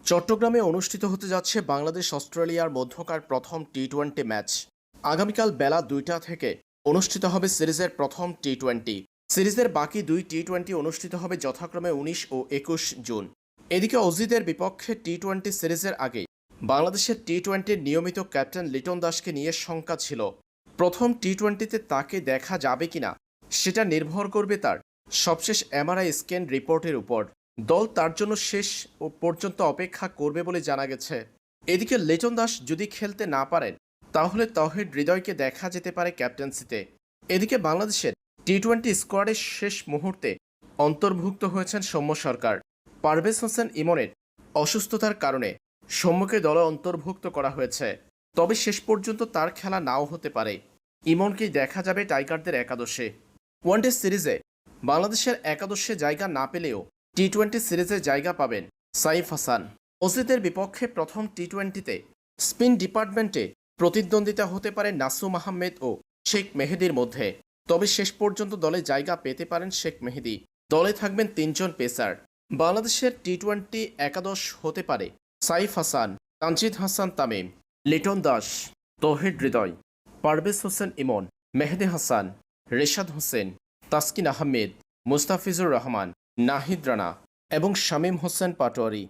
চট্টগ্রামে অনুষ্ঠিত হতে যাচ্ছে বাংলাদেশ অস্ট্রেলিয়ার মধ্যকার প্রথম টি-20 ম্যাচ। আগামীকাল বেলা ২টা থেকে অনুষ্ঠিত হবে সিরিজের প্রথম টি-20। সিরিজের বাকি দুই টি-20 অনুষ্ঠিত হবে যথাক্রমে ১৯ ও ২১ জুন। এদিকে অজিতের বিপক্ষে টি-20 সিরিজের আগে বাংলাদেশের টি-20-র নিয়মিত ক্যাপ্টেন লিটন দাসকে নিয়ে শঙ্কা ছিল। প্রথম টি-20-তে তাকে দেখা যাবে কিনা সেটা নির্ভর করবে তার সবশেষ এমআরআই স্ক্যান রিপোর্টের উপর। দল তার জন্য শেষ পর্যন্ত অপেক্ষা করবে বলে জানা গেছে। এদিকে লিটন দাস যদি খেলতে না পারেন তাহলে তৌহিদ হৃদয়কে দেখা যেতে পারে ক্যাপ্টেন্সিতে। এদিকে বাংলাদেশের টি-20 স্কোয়াডের শেষ মুহূর্তে অন্তর্ভুক্ত হয়েছেন সৌম্য সরকার। পারভেজ হোসেন ইমনের অসুস্থতার কারণে সৌম্যকে দলে অন্তর্ভুক্ত করা হয়েছে, তবে শেষ পর্যন্ত তার খেলা নাও হতে পারে। ইমনকেই দেখা যাবে টাইগারদের একাদশে। ওয়ানডে সিরিজে বাংলাদেশের একাদশে জায়গা না পেলেও টি-20 সিরিজে জায়গা পাবেন সাইফ হাসান। অজিতের বিপক্ষে প্রথম টি-20-তে স্পিন ডিপার্টমেন্টে প্রতিদ্বন্দ্বিতা হতে পারে নাসুম আহমেদ ও শেখ মেহেদীর মধ্যে, তবে শেষ পর্যন্ত দলে জায়গা পেতে পারেন শেখ মেহেদী। দলে থাকবেন ৩ জন পেসার। বাংলাদেশের টি-20 একাদশ হতে পারে সাইফ হাসান, তানজিদ হাসান তামিম, লিটন দাস, তৌহিদ হৃদয়, পারভেজ হোসেন ইমন, মেহেদী হাসান, রেশাদ হোসেন, তাসকিন আহমেদ, মুস্তাফিজুর রহমান, নাহিদ রানা এবং শামীম হোসেন পাটোয়ারি।